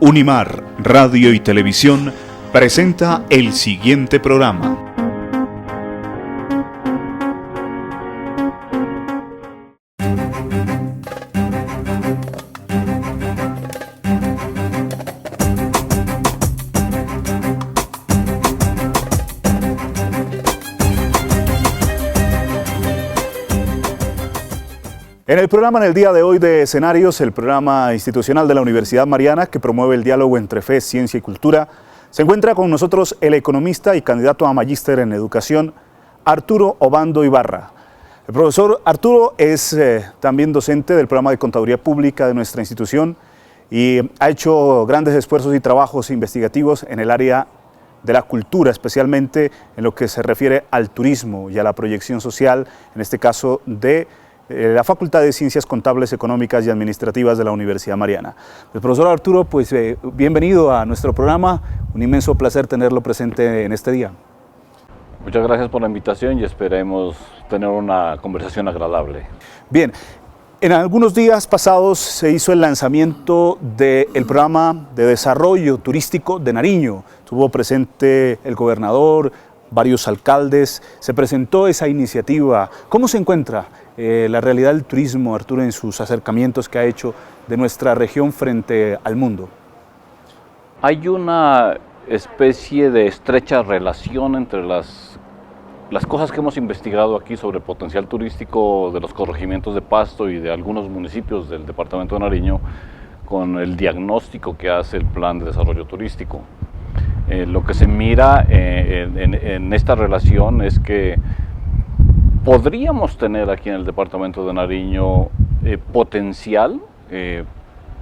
Unimar Radio y Televisión presenta el siguiente programa. En el programa en el día de hoy de Escenarios, el programa institucional de la Universidad Mariana que promueve el diálogo entre fe, ciencia y cultura, se encuentra con nosotros el economista y candidato a magíster en educación, Arturo Obando Ibarra. El profesor Arturo es también docente del programa de Contaduría Pública de nuestra institución y ha hecho grandes esfuerzos y trabajos investigativos en el área de la cultura, especialmente en lo que se refiere al turismo y a la proyección social, en este caso de la Facultad de Ciencias Contables, Económicas y Administrativas de la Universidad Mariana. El profesor Arturo, pues bienvenido a nuestro programa, un inmenso placer tenerlo presente en este día. Muchas gracias por la invitación y esperemos tener una conversación agradable. Bien, en algunos días pasados se hizo el lanzamiento del programa de desarrollo turístico de Nariño. Estuvo presente el gobernador, varios alcaldes, se presentó esa iniciativa. ¿Cómo se encuentra la realidad del turismo, Arturo, en sus acercamientos que ha hecho de nuestra región frente al mundo? Hay una especie de estrecha relación entre las cosas que hemos investigado aquí sobre el potencial turístico de los corregimientos de Pasto y de algunos municipios del departamento de Nariño con el diagnóstico que hace el Plan de Desarrollo Turístico. Lo que se mira en esta relación es que podríamos tener aquí en el departamento de Nariño potencial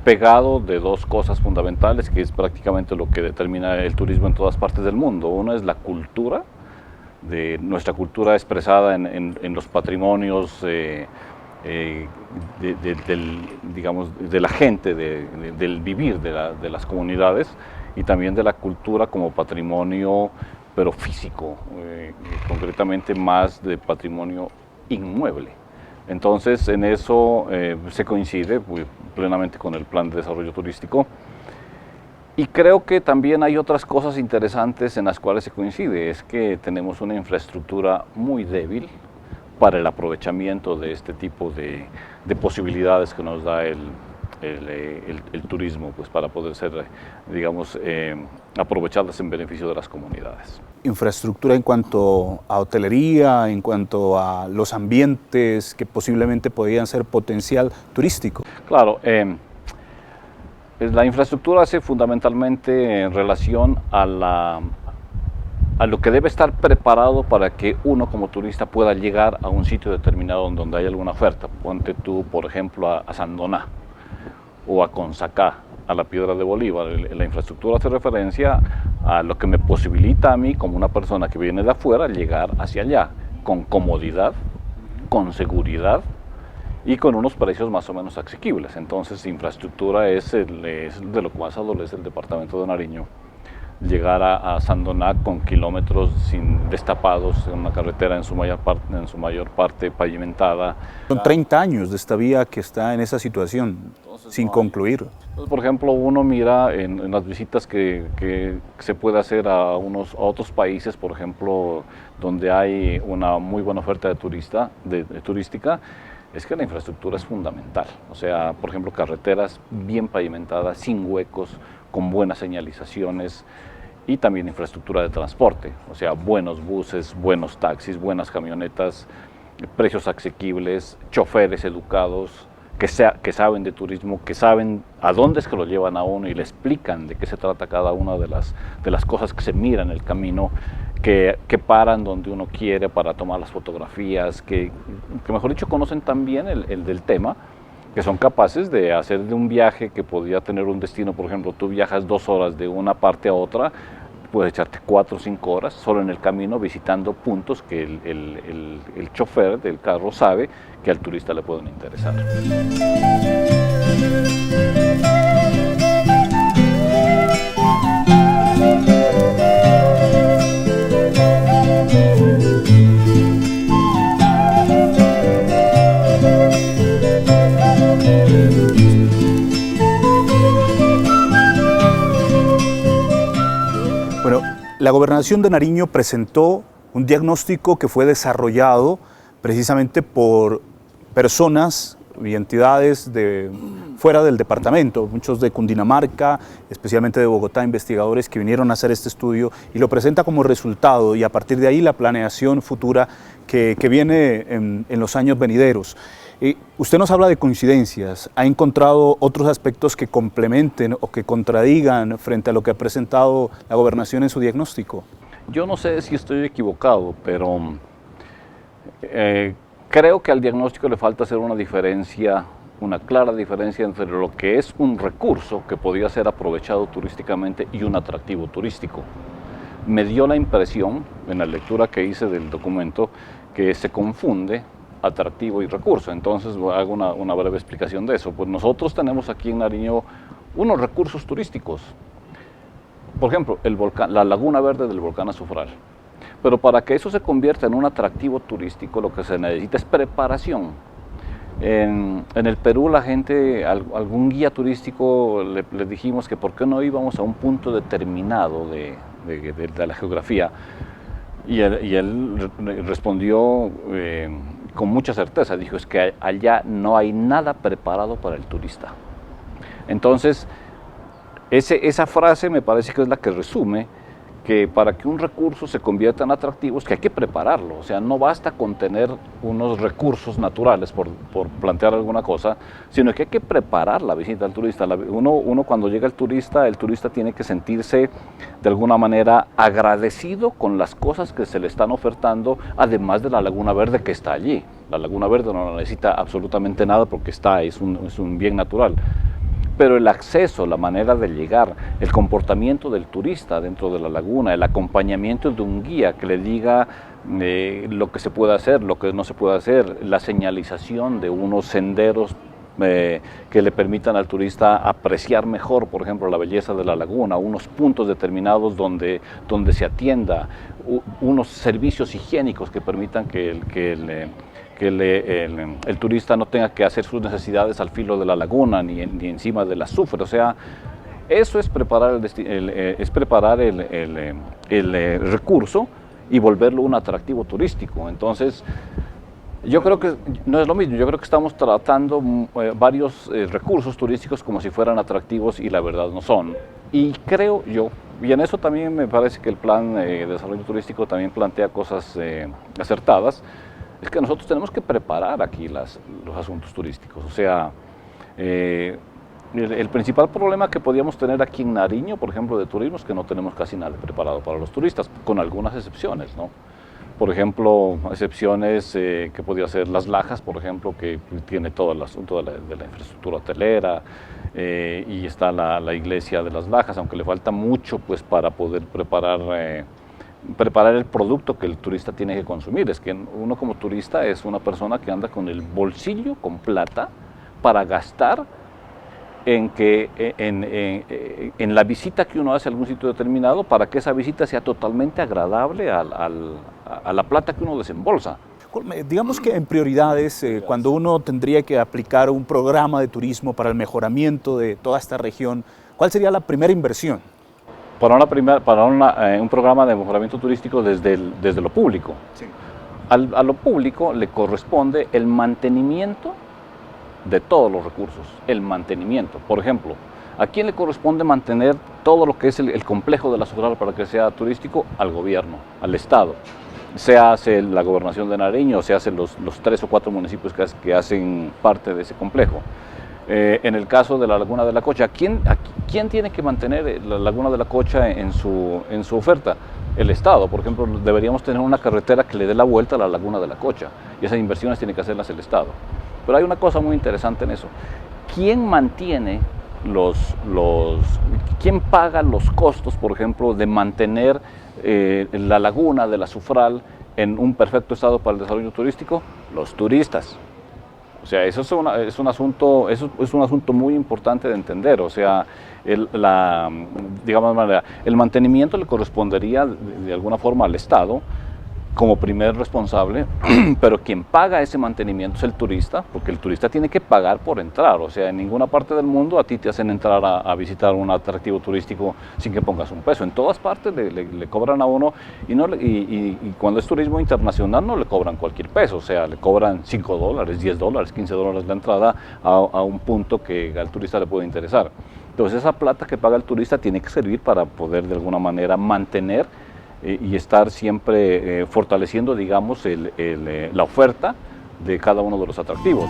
pegado de dos cosas fundamentales, que es prácticamente lo que determina el turismo en todas partes del mundo. Una es la cultura, de nuestra cultura expresada en los patrimonios digamos, de la gente, del vivir de las comunidades, y también de la cultura como patrimonio, pero físico, concretamente más de patrimonio inmueble. Entonces, en eso se coincide plenamente con el Plan de Desarrollo Turístico. Y creo que también hay otras cosas interesantes en las cuales se coincide. Es que tenemos una infraestructura muy débil para el aprovechamiento de este tipo de posibilidades que nos da el turismo, pues para poder ser, digamos, aprovechadas en beneficio de las comunidades. Infraestructura en cuanto a hotelería, en cuanto a los ambientes que posiblemente podrían ser potencial turístico. Claro, la infraestructura hace fundamentalmente en relación a lo que debe estar preparado para que uno como turista pueda llegar a un sitio determinado donde hay alguna oferta. Ponte tú, por ejemplo, a Sandoná o a Consacá, a la Piedra de Bolívar. La infraestructura hace referencia a lo que me posibilita a mí, como una persona que viene de afuera, llegar hacia allá con comodidad, con seguridad y con unos precios más o menos asequibles. Entonces, infraestructura es de lo que más adolece el departamento de Nariño. Llegar a Sandoná con kilómetros destapados en una carretera en su mayor parte pavimentada. Son 30 años de esta vía que está en esa situación, entonces, sin concluir. Entonces, por ejemplo, uno mira en las visitas que se puede hacer a otros países, por ejemplo, donde hay una muy buena oferta turística, es que la infraestructura es fundamental. O sea, por ejemplo, carreteras bien pavimentadas, sin huecos, con buenas señalizaciones, y también infraestructura de transporte, o sea, buenos buses, buenos taxis, buenas camionetas, precios asequibles, choferes educados, que saben de turismo, que saben a dónde es que lo llevan a uno y le explican de qué se trata cada una de las cosas que se miran en el camino, que paran donde uno quiere para tomar las fotografías, que mejor dicho conocen también el del tema, que son capaces de hacer de un viaje que podría tener un destino. Por ejemplo, tú viajas 2 horas de una parte a otra, puedes echarte 4 o 5 horas solo en el camino visitando puntos que el chofer del carro sabe que al turista le pueden interesar. La Gobernación de Nariño presentó un diagnóstico que fue desarrollado precisamente por personas y entidades de fuera del departamento, muchos de Cundinamarca, especialmente de Bogotá, investigadores que vinieron a hacer este estudio, y lo presenta como resultado, y a partir de ahí la planeación futura que viene en los años venideros. Usted nos habla de coincidencias. ¿Ha encontrado otros aspectos que complementen o que contradigan frente a lo que ha presentado la Gobernación en su diagnóstico? Yo no sé si estoy equivocado, pero creo que al diagnóstico le falta hacer una diferencia, una clara diferencia entre lo que es un recurso que podía ser aprovechado turísticamente y un atractivo turístico. Me dio la impresión, en la lectura que hice del documento, que se confunde atractivo y recurso. Entonces hago una breve explicación de eso. Pues nosotros tenemos aquí en Nariño unos recursos turísticos. Por ejemplo, la Laguna Verde del volcán Azufral. Pero para que eso se convierta en un atractivo turístico, lo que se necesita es preparación. En el Perú, la gente, algún guía turístico, le dijimos que por qué no íbamos a un punto determinado de la geografía. Y él respondió con mucha certeza, dijo, es que allá no hay nada preparado para el turista. Entonces, esa frase me parece que es la que resume que para que un recurso se convierta en atractivo es que hay que prepararlo. O sea, no basta con tener unos recursos naturales, por plantear alguna cosa, sino que hay que preparar la visita al turista. Uno cuando llega el turista tiene que sentirse de alguna manera agradecido con las cosas que se le están ofertando, además de la Laguna Verde que está allí. La Laguna Verde no necesita absolutamente nada porque es un bien natural. Pero el acceso, la manera de llegar, el comportamiento del turista dentro de la laguna, el acompañamiento de un guía que le diga lo que se puede hacer, lo que no se puede hacer, la señalización de unos senderos que le permitan al turista apreciar mejor, por ejemplo, la belleza de la laguna, unos puntos determinados donde se atienda, unos servicios higiénicos que permitan que el turista no tenga que hacer sus necesidades al filo de la laguna ni encima del azufre. O sea, eso es preparar el recurso y volverlo un atractivo turístico. Entonces, yo creo que no es lo mismo. Yo creo que estamos tratando varios recursos turísticos como si fueran atractivos y la verdad no son. Y creo yo, y en eso también me parece que el plan de desarrollo turístico también plantea cosas acertadas, es que nosotros tenemos que preparar aquí los asuntos turísticos. O sea, el principal problema que podíamos tener aquí en Nariño, por ejemplo, de turismo, es que no tenemos casi nada preparado para los turistas, con algunas excepciones, ¿no? Por ejemplo, excepciones que podría ser Las Lajas, por ejemplo, que tiene todo el asunto de la infraestructura hotelera, y está la iglesia de Las Lajas, aunque le falta mucho pues, para poder preparar el producto que el turista tiene que consumir. Es que uno como turista es una persona que anda con el bolsillo con plata para gastar en la visita que uno hace a algún sitio determinado, para que esa visita sea totalmente agradable a la plata que uno desembolsa. Digamos que en prioridades, cuando uno tendría que aplicar un programa de turismo para el mejoramiento de toda esta región, ¿cuál sería la primera inversión? Para un programa de mejoramiento turístico desde lo público. Sí. A lo público le corresponde el mantenimiento de todos los recursos, el mantenimiento. Por ejemplo, ¿a quién le corresponde mantener todo lo que es el complejo de la Azufral para que sea turístico? Al gobierno, al Estado. Se hace la Gobernación de Nariño, se hacen los 3 o 4 municipios que hacen parte de ese complejo. En el caso de la Laguna de la Cocha, ¿quién tiene que mantener la Laguna de la Cocha en su oferta? El Estado. Por ejemplo, deberíamos tener una carretera que le dé la vuelta a la Laguna de la Cocha, y esas inversiones tiene que hacerlas el Estado. Pero hay una cosa muy interesante en eso. ¿Quién mantiene quién paga los costos, por ejemplo, de mantener la laguna de la Azufral en un perfecto estado para el desarrollo turístico? Los turistas. O sea, eso es un asunto muy importante de entender. O sea, el mantenimiento le correspondería de alguna forma al Estado, como primer responsable, pero quien paga ese mantenimiento es el turista, porque el turista tiene que pagar por entrar. O sea, en ninguna parte del mundo a ti te hacen entrar a visitar un atractivo turístico sin que pongas un peso. En todas partes le cobran a uno, y cuando es turismo internacional no le cobran cualquier peso, o sea, le cobran $5, $10, $15 la entrada a un punto que al turista le puede interesar. Entonces esa plata que paga el turista tiene que servir para poder de alguna manera mantener y estar siempre fortaleciendo, digamos, la oferta de cada uno de los atractivos.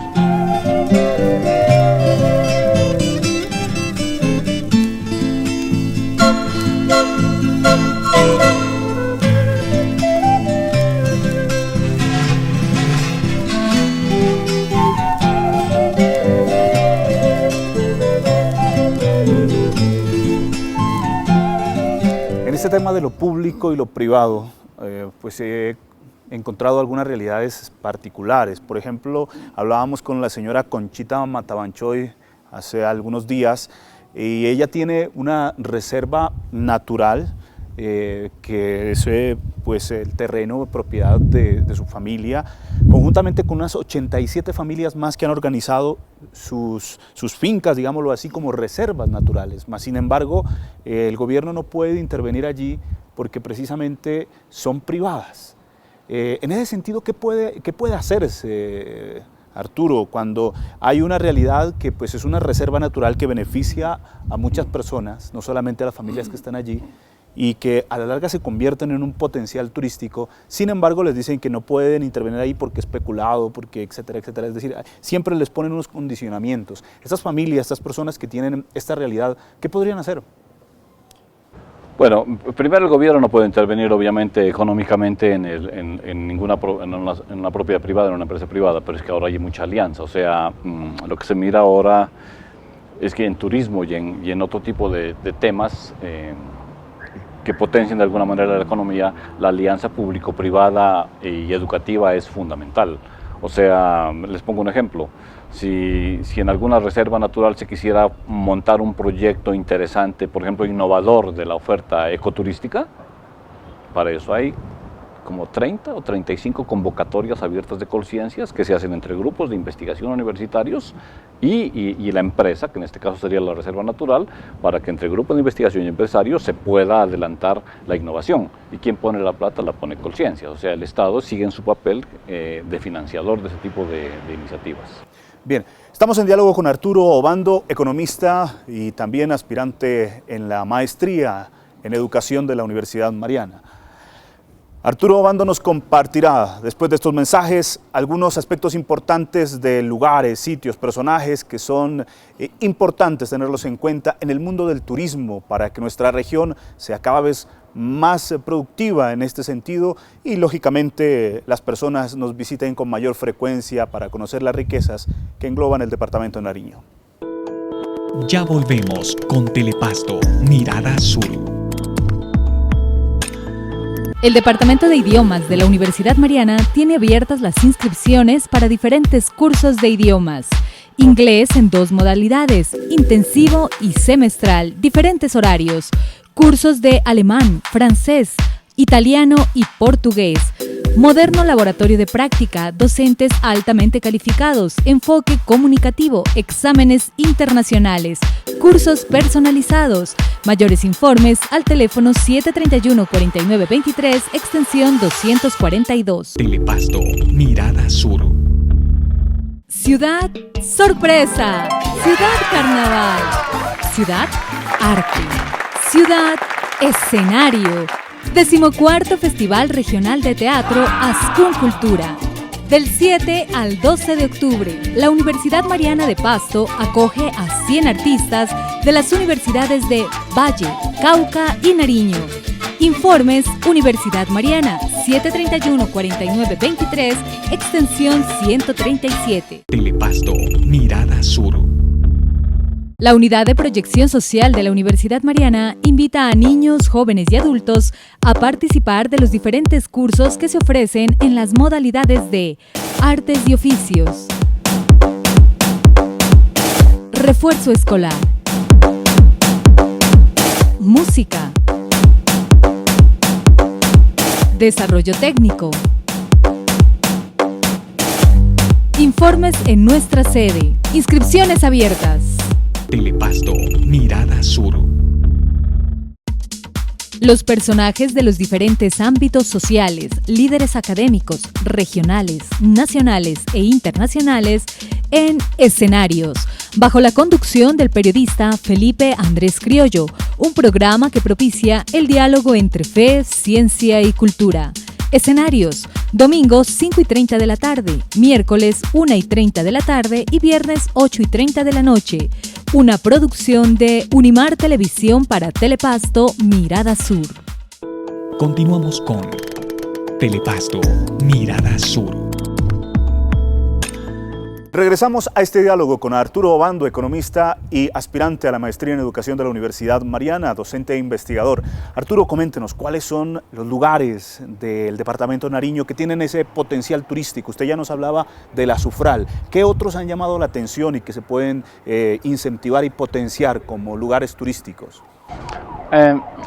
Este tema de lo público y lo privado, pues he encontrado algunas realidades particulares. Por ejemplo, hablábamos con la señora Conchita Matabanchoy hace algunos días y ella tiene una reserva natural que es pues, el terreno propiedad de su familia, conjuntamente con unas 87 familias más que han organizado sus fincas, digámoslo así, como reservas naturales. Mas, sin embargo, el gobierno no puede intervenir allí porque precisamente son privadas. En ese sentido, ¿qué puede hacerse, Arturo, cuando hay una realidad que pues, es una reserva natural que beneficia a muchas personas, no solamente a las familias que están allí, y que a la larga se convierten en un potencial turístico? Sin embargo, les dicen que no pueden intervenir ahí porque es especulado, porque etcétera, etcétera. Es decir, siempre les ponen unos condicionamientos. Estas familias, estas personas que tienen esta realidad, ¿qué podrían hacer? Bueno, primero el gobierno no puede intervenir obviamente económicamente en una propiedad privada, en una empresa privada, pero es que ahora hay mucha alianza. O sea, lo que se mira ahora es que en turismo y en otro tipo de temas que potencien de alguna manera la economía, la alianza público-privada y educativa es fundamental. O sea, les pongo un ejemplo. Si en alguna reserva natural se quisiera montar un proyecto interesante, por ejemplo, innovador de la oferta ecoturística, para eso hay como 30 o 35 convocatorias abiertas de Colciencias que se hacen entre grupos de investigación universitarios y la empresa, que en este caso sería la Reserva Natural, para que entre grupos de investigación y empresarios se pueda adelantar la innovación. ¿Y quién pone la plata? La pone Colciencias. O sea, el Estado sigue en su papel de financiador de ese tipo de iniciativas. Bien, estamos en diálogo con Arturo Obando, economista y también aspirante en la maestría en educación de la Universidad Mariana. Arturo Obando nos compartirá, después de estos mensajes, algunos aspectos importantes de lugares, sitios, personajes que son importantes tenerlos en cuenta en el mundo del turismo para que nuestra región sea cada vez más productiva en este sentido y, lógicamente, las personas nos visiten con mayor frecuencia para conocer las riquezas que engloban el departamento de Nariño. Ya volvemos con Telepasto, Mirada Sur. El Departamento de Idiomas de la Universidad Mariana tiene abiertas las inscripciones para diferentes cursos de idiomas. Inglés en 2 modalidades, intensivo y semestral, diferentes horarios. Cursos de alemán, francés, italiano y portugués. Moderno laboratorio de práctica, docentes altamente calificados, enfoque comunicativo, exámenes internacionales, cursos personalizados. Mayores informes al teléfono 731-4923, extensión 242. Telepasto, Mirada Sur. Ciudad Sorpresa, Ciudad Carnaval, Ciudad Arte, Ciudad Escenario. 14º Festival Regional de Teatro Ascún Cultura. Del 7 al 12 de octubre, la Universidad Mariana de Pasto acoge a 100 artistas de las universidades de Valle, Cauca y Nariño. Informes Universidad Mariana, 731-4923, extensión 137. Telepasto, Mirada Sur. La Unidad de Proyección Social de la Universidad Mariana invita a niños, jóvenes y adultos a participar de los diferentes cursos que se ofrecen en las modalidades de Artes y Oficios, Refuerzo Escolar, Música, Desarrollo técnico. Informes en nuestra sede. Inscripciones abiertas. Telepasto, Mirada Sur. Los personajes de los diferentes ámbitos sociales, líderes académicos, regionales, nacionales e internacionales en Escenarios, bajo la conducción del periodista Felipe Andrés Criollo, un programa que propicia el diálogo entre fe, ciencia y cultura. Escenarios, domingos 5:30 de la tarde, miércoles 1:30 de la tarde y viernes 8:30 de la noche. Una producción de Unimar Televisión para Telepasto, Mirada Sur. Continuamos con Telepasto, Mirada Sur. Regresamos a este diálogo con Arturo Obando, economista y aspirante a la maestría en educación de la Universidad Mariana, docente e investigador. Arturo, coméntenos, ¿cuáles son los lugares del departamento de Nariño que tienen ese potencial turístico? Usted ya nos hablaba de la Sufral. ¿Qué otros han llamado la atención y que se pueden incentivar y potenciar como lugares turísticos?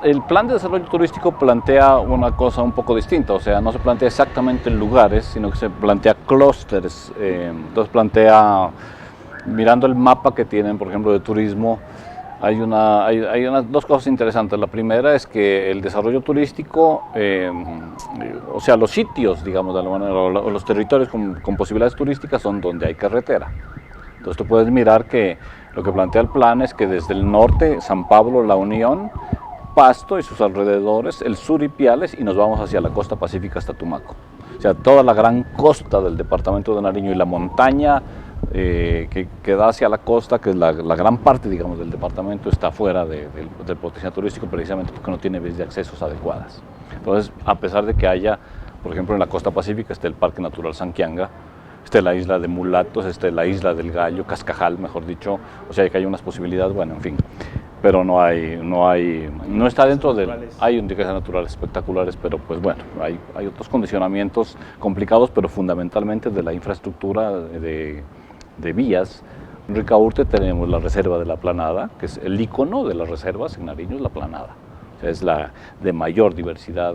El plan de desarrollo turístico plantea una cosa un poco distinta, o sea, no se plantea exactamente en lugares, sino que se plantea clústeres. Entonces plantea, mirando el mapa que tienen, por ejemplo, de turismo, hay dos cosas interesantes. La primera es que el desarrollo turístico, o sea, los sitios, digamos, de alguna manera, o los territorios con posibilidades turísticas son donde hay carretera. Entonces tú puedes mirar que lo que plantea el plan es que desde el norte, San Pablo, La Unión, Pasto y sus alrededores, el sur Ipiales, y nos vamos hacia la costa pacífica hasta Tumaco. O sea, toda la gran costa del departamento de Nariño y la montaña que da hacia la costa, que es la gran parte, digamos, del departamento, está fuera del potencial turístico precisamente porque no tiene vías de accesos adecuadas. Entonces, a pesar de que haya, por ejemplo, en la costa pacífica está el Parque Natural Sanquianga, está la isla de Mulatos, está la isla del Gallo, Cascajal, mejor dicho, o sea que hay unas posibilidades, bueno, en fin, pero no está dentro hay indicadores naturales espectaculares, pero pues bueno, hay otros condicionamientos complicados, pero fundamentalmente de la infraestructura de vías. En Ricaurte tenemos la reserva de la Planada, que es el ícono de las reservas en Nariño, es la Planada, o sea, es la de mayor diversidad,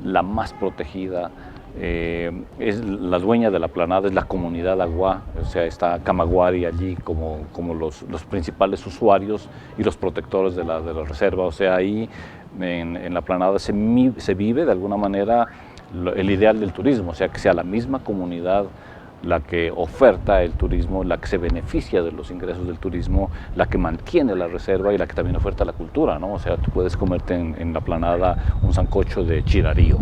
la más protegida. Es la dueña de la Planada, es la comunidad Agua, o sea, está Camaguari allí como los principales usuarios y los protectores de la reserva, o sea, ahí en la Planada se vive de alguna manera el ideal del turismo, o sea, que sea la misma comunidad la que oferta el turismo, la que se beneficia de los ingresos del turismo, la que mantiene la reserva y la que también oferta la cultura, ¿no? O sea, tú puedes comerte en la Planada un sancocho de chirarío.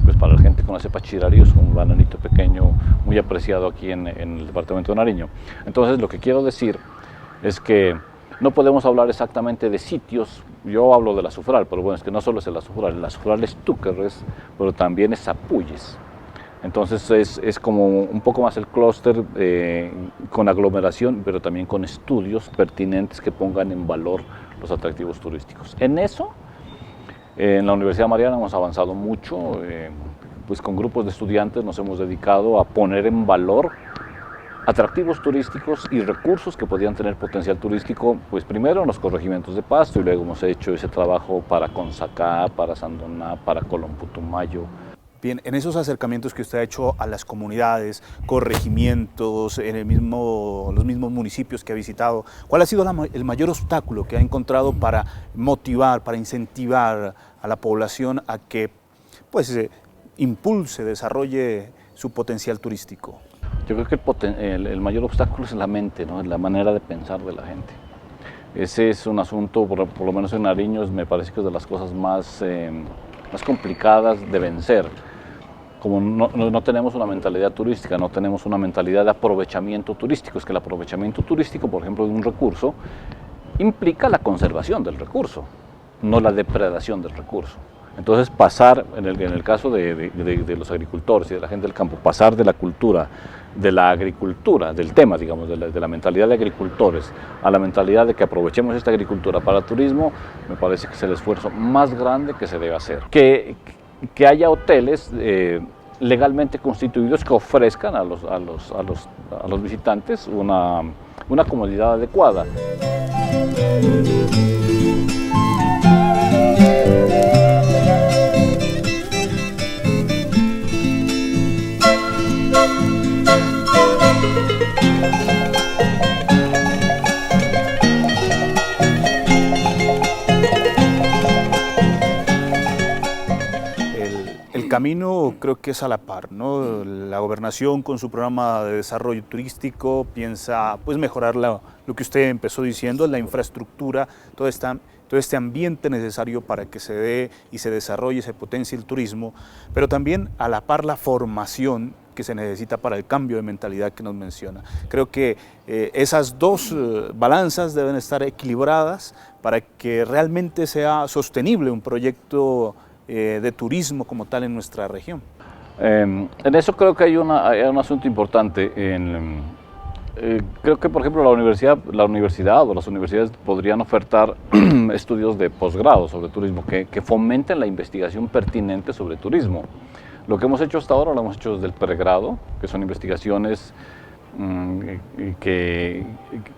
Pues para la gente que no sepa, chirarío es un bananito pequeño muy apreciado aquí en el departamento de Nariño. Entonces lo que quiero decir es que no podemos hablar exactamente de sitios. Yo hablo de la Sufral, pero bueno, es que no solo es la Sufral es Túquerres, pero también es Zapulles. Entonces es como un poco más el clúster con aglomeración, pero también con estudios pertinentes que pongan en valor los atractivos turísticos. En eso, en la Universidad Mariana hemos avanzado mucho, pues con grupos de estudiantes nos hemos dedicado a poner en valor atractivos turísticos y recursos que podían tener potencial turístico, pues primero en los corregimientos de Pasto y luego hemos hecho ese trabajo para Consacá, para Sandoná, para Colomputumayo. Bien, en esos acercamientos que usted ha hecho a las comunidades, corregimientos, en los mismos municipios que ha visitado, ¿cuál ha sido el mayor obstáculo que ha encontrado para motivar, para incentivar a la población a que pues, impulse, desarrolle su potencial turístico? Yo creo que el mayor obstáculo es la mente, ¿no? La manera de pensar de la gente. Ese es un asunto, por lo menos en Nariño, me parece que es de las cosas más complicadas de vencer. Como no tenemos una mentalidad turística, no tenemos una mentalidad de aprovechamiento turístico. Es que el aprovechamiento turístico, por ejemplo, de un recurso, implica la conservación del recurso, no la depredación del recurso. Entonces pasar, en el caso de los agricultores y de la gente del campo, pasar de la cultura, de la agricultura, del tema, digamos, de la mentalidad de agricultores a la mentalidad de que aprovechemos esta agricultura para turismo, me parece que es el esfuerzo más grande que se debe hacer. Que haya hoteles legalmente constituidos que ofrezcan a los visitantes una comodidad adecuada. camino creo que es a la par, ¿no? La gobernación con su programa de desarrollo turístico piensa pues mejorar lo que usted empezó diciendo, la infraestructura, todo este ambiente necesario para que se dé y se desarrolle, se potencie el turismo, pero también a la par la formación que se necesita para el cambio de mentalidad que nos menciona. Creo que esas dos balanzas deben estar equilibradas para que realmente sea sostenible un proyecto de turismo como tal en nuestra región. En eso creo que hay un asunto importante. Creo que, por ejemplo, la universidad o las universidades podrían ofertar estudios de posgrado sobre turismo que fomenten la investigación pertinente sobre turismo. Lo que hemos hecho hasta ahora lo hemos hecho desde el pregrado, que son investigaciones que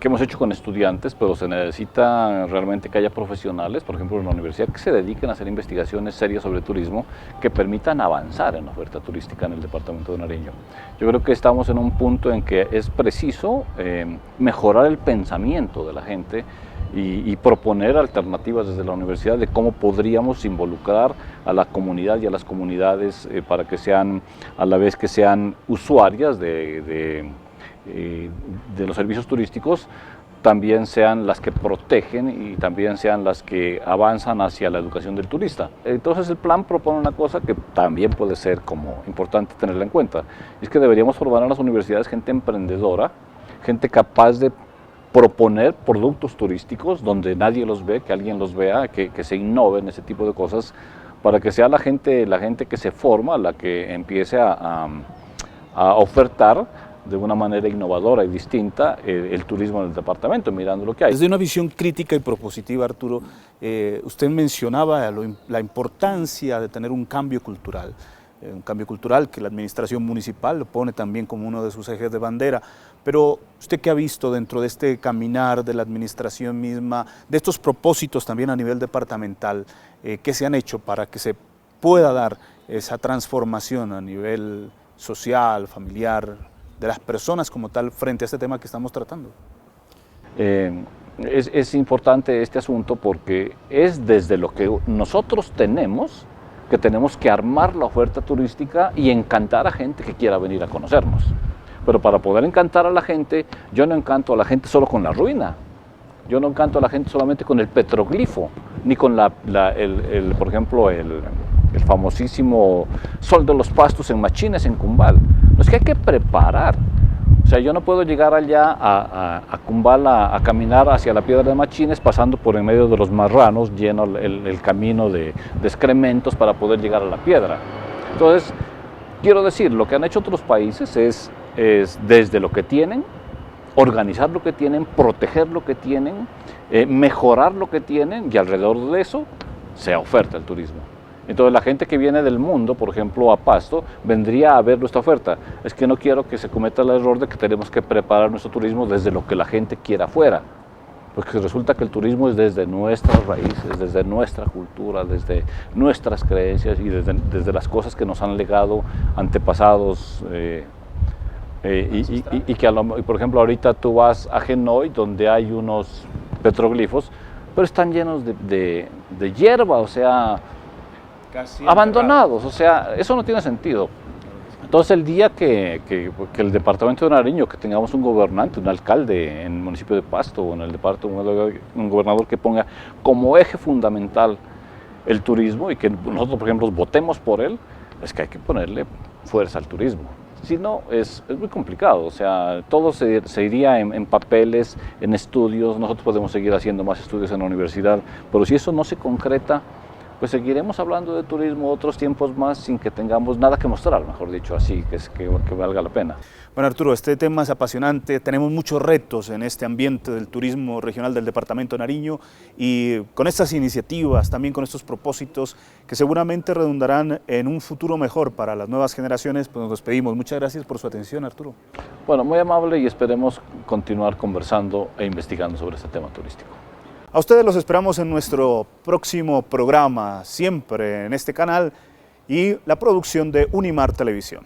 hemos hecho con estudiantes, pero se necesita realmente que haya profesionales, por ejemplo en la universidad, que se dediquen a hacer investigaciones serias sobre turismo que permitan avanzar en la oferta turística en el departamento de Nariño. Yo creo que estamos en un punto en que es preciso mejorar el pensamiento de la gente y proponer alternativas desde la universidad de cómo podríamos involucrar a la comunidad y a las comunidades para que sean, a la vez que sean usuarias de los servicios turísticos, también sean las que protegen y también sean las que avanzan hacia la educación del turista. Entonces el plan propone una cosa que también puede ser como importante tenerla en cuenta, es que deberíamos formar en las universidades gente emprendedora, gente capaz de proponer productos turísticos donde nadie los ve, que alguien los vea, que se innoven ese tipo de cosas, para que sea la gente que se forma la que empiece a ofertar de una manera innovadora y distinta el turismo en el departamento, mirando lo que hay. Desde una visión crítica y propositiva, Arturo, usted mencionaba la importancia de tener un cambio cultural que la administración municipal lo pone también como uno de sus ejes de bandera. Pero usted, ¿qué ha visto dentro de este caminar de la administración misma, de estos propósitos también a nivel departamental, qué se han hecho para que se pueda dar esa transformación a nivel social, familiar, de las personas como tal frente a este tema que estamos tratando? Es importante este asunto porque es desde lo que nosotros tenemos que tenemos que armar la oferta turística y encantar a gente que quiera venir a conocernos. Pero para poder encantar a la gente, yo no encanto a la gente solo con la ruina, yo no encanto a la gente solamente con el petroglifo, ni con por ejemplo, el famosísimo Sol de los Pastos en Machines, en Cumbal. No, es que hay que preparar. O sea, yo no puedo llegar allá a Cumbal a caminar hacia la Piedra de Machines pasando por en medio de los marranos, lleno el camino de excrementos para poder llegar a la piedra. Entonces, quiero decir, lo que han hecho otros países es desde lo que tienen, organizar lo que tienen, proteger lo que tienen, mejorar lo que tienen y alrededor de eso se oferta el turismo. Entonces la gente que viene del mundo, por ejemplo a Pasto, vendría a ver nuestra oferta. Es que no quiero que se cometa el error de que tenemos que preparar nuestro turismo desde lo que la gente quiera afuera, porque resulta que el turismo es desde nuestras raíces, desde nuestra cultura, desde nuestras creencias y desde las cosas que nos han legado antepasados. Y que por ejemplo ahorita tú vas a Genoy donde hay unos petroglifos, pero están llenos de hierba, o sea, casi abandonados, o sea, eso no tiene sentido. Entonces el día que el departamento de Nariño, que tengamos un gobernante, un alcalde en el municipio de Pasto o en el departamento, un gobernador que ponga como eje fundamental el turismo y que nosotros, por ejemplo, votemos por él, es que hay que ponerle fuerza al turismo. Si no, es muy complicado, o sea, todo se iría en papeles, en estudios. Nosotros podemos seguir haciendo más estudios en la universidad, pero si eso no se concreta, pues seguiremos hablando de turismo otros tiempos más sin que tengamos nada que mostrar, mejor dicho, así, que valga la pena. Bueno, Arturo, este tema es apasionante, tenemos muchos retos en este ambiente del turismo regional del departamento de Nariño y con estas iniciativas, también con estos propósitos que seguramente redundarán en un futuro mejor para las nuevas generaciones, pues nos despedimos. Muchas gracias por su atención, Arturo. Bueno, muy amable y esperemos continuar conversando e investigando sobre este tema turístico. A ustedes los esperamos en nuestro próximo programa, siempre en este canal y la producción de Unimar Televisión.